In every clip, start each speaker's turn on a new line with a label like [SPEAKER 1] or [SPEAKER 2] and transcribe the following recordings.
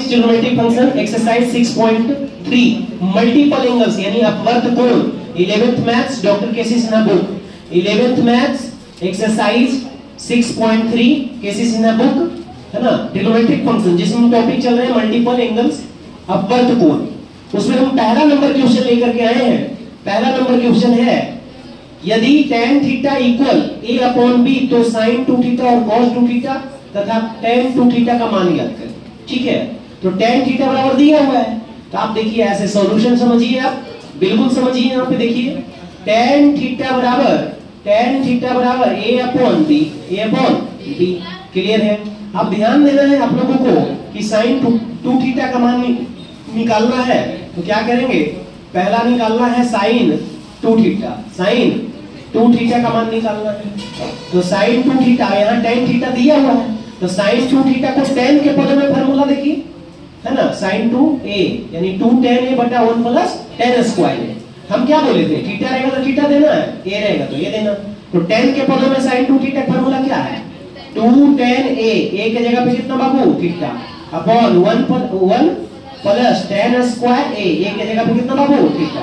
[SPEAKER 1] Next trigonometric function exercise 6.3 multiple angles यानी अपवर्त कोण 11th maths doctor K C Sinha book 11th maths exercise 6.3 K C Sinha book है ना। Trigonometric function जिसमें टॉपिक चल रहे हैं मल्टीपल एंगल्स अपवर्त कोण, उसमें हम पहला नंबर क्वेश्चन लेकर के आए हैं। पहला नंबर क्वेश्चन है यदि tan theta equal a upon b तो sin 2 थीटा और cos 2 थीटा तथा tan 2 थीटा का मान ज्ञात करें। ठीक है, तो tan थीटा बराबर दिया हुआ है, तो आप देखिए ऐसे सॉल्यूशन समझिए, आप बिल्कुल समझिए। यहाँ पे देखिए tan थीटा बराबर a अपॉन b क्लियर है। अब ध्यान देना है आप लोगों को कि sin 2 थीटा का मान निकालना है, तो क्या करेंगे, पहला निकालना है sin 2 थीटा का मान निकालना है। तो sin 2 थीटा यहाँ tan थीटा दिया हुआ है, तो sin 2 थीटा को tan के पदों में फार्मूला देखिए, है ना, sin 2a यानी 2 tan a बटा 1 प्लस tan स्क्वायर है। हम क्या बोले थे, थीटा रहेगा तो थीटा देना है, a रहेगा तो ये देना। तो tan के पदों में sin 2 थीटा का फार्मूला क्या है, 2 tan a के जगह पे कितना बाबू theta upon 1 plus tan square a के जगह पे कितना बाबू थीटा।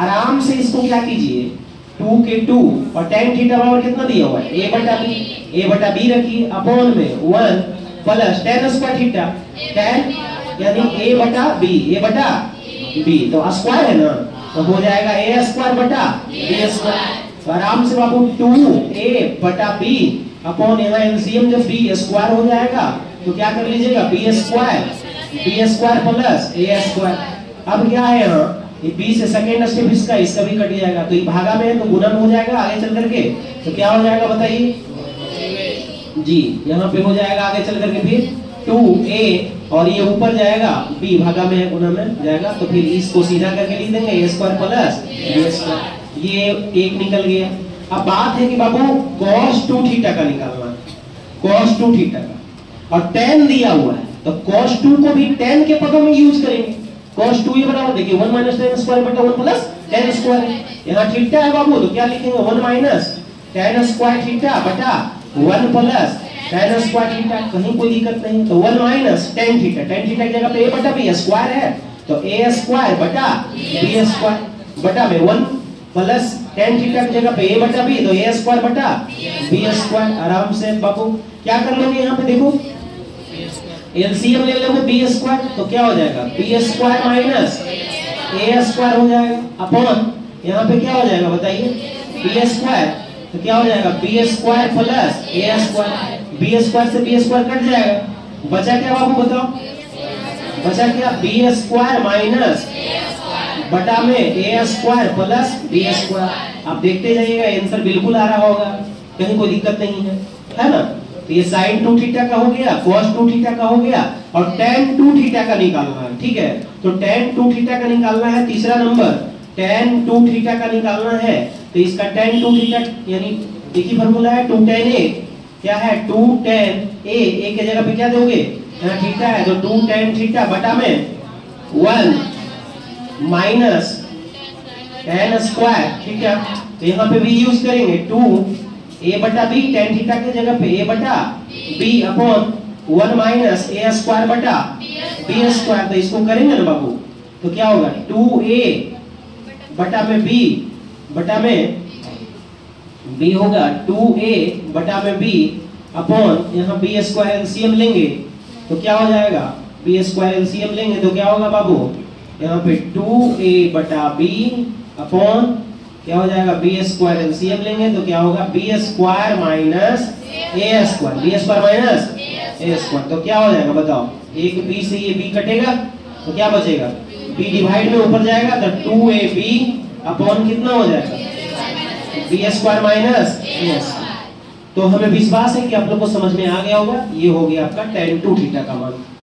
[SPEAKER 1] आराम से इसको क्या कीजिए, 2 के 2 और tan थीटा बराबर कितना दिया हुआ है, a बटा b रखिए अपॉन में 1 plus tan square theta, tan यानी a बटा b, तो स्क्वायर है ना, तो हो जाएगा a स्क्वायर बटा b स्क्वायर। तो आराम से बाबू 2a बटा b अपॉन यहाँ एलसीएम जब b स्क्वायर हो जाएगा तो क्या कर लीजिएगा, b square plus a square. अब क्या है यहाँ, ये b से सेकेंड स्टेप इसका भी कट जाएगा, तो ये भागा में है तो गुणन हो जाएगा आगे चल करके, तो क्या हो जाएगा बताइए जी, यहाँ पे हो जाएगा आगे चल करके फिर 2a और ये ऊपर जाएगा b भागा में है गुणन में जाएगा, तो फिर इसको सीधा करके लिख देंगे a square plus b square, ये एक निकल गया। अब बात है कि बाबू cos 2 थीटा का निकालना है, cos 2 थीटा का, और tan दिया हुआ है तो cos 2 को भी tan के पदों में यूज करेंगे। cos 2 ये बराबर देखिए 1 माइनस tan स्क्वायर बटा 1 प्लस tan स्क्वायर है। यहाँ थीटा है बाबू तो क्या लिखेंगे, 1 माइनस tan स्क्वायर थीटा बटा 1 प्लस tan स्क्वायर थीटा, कहीं कोई दिक्कत नहीं। तो 1 माइनस tan थीटा की जगह पे a बटा b स्क्वायर है, तो a स्क्वायर बटा b स्क्वायर बटा में 1 प्लस tan थीटा की जगह पे a बटा b, तो a स्क्वायर बटा b स्क्वायर। आराम से बाबू क्या कर लोगे, यहाँ पे देखो एलसीएम ले लोगे b स्क्वायर, तो क्या हो जाएगा b square minus a square हो जाएगा अपॉन यहाँ पे क्या हो जाएगा बताइए b स्क्वायर, तो क्या हो जाएगा b square plus a square, b square से b स्क्वायर कट जाएगा, बचा क्या बाबू बताओ, बचा क्या b स्क्वायर माइनस बटा में a square plus b square. आप देखते जाइएगा आंसर बिल्कुल आ रहा होगा, कहीं कोई दिक्कत नहीं है ना। तो ये sin 2 थीटा का हो गया, cos 2 थीटा का हो गया, और tan 2 थीटा का निकालना है। ठीक है, तो tan 2 थीटा का निकालना है, तीसरा नंबर tan 2 थीटा का निकालना है, तो इसका tan 2 थीटा यानी एक ही फार्मूला है 2 tan a, क्या है 2 tan a के जगह पे क्या दोगे, यहाँ थीटा है तो 2 tan थीटा बटा में 1 माइनस tan स्क्वायर। ठीक है, तो यहाँ पे भी यूज करेंगे 2 a बटा b, tan थीटा की जगह पे a बटा b upon 1 minus a square बटा b स्क्वायर, तो इसको करेंगे ना बाबू, तो क्या होगा 2a बटा में b बटा में b होगा 2a बटा में b अपॉन यहाँ b स्क्वायर एलसीएम लेंगे तो क्या हो जाएगा, b स्क्वायर एलसीएम लेंगे तो क्या होगा बाबू, यहाँ पे 2a बटा b अपॉन क्या हो जाएगा b स्क्वायर एलसीएम लेंगे तो क्या होगा b square minus a square minus a square, तो क्या हो जाएगा बताओ, एक b से ये b कटेगा तो क्या बचेगा, b डिवाइड में ऊपर जाएगा तो 2ab अपॉन कितना हो जाएगा b square minus a square. तो हमें विश्वास है कि आप लोग को समझ में आ गया होगा। ये हो गया आपका tan 2 थीटा का मान।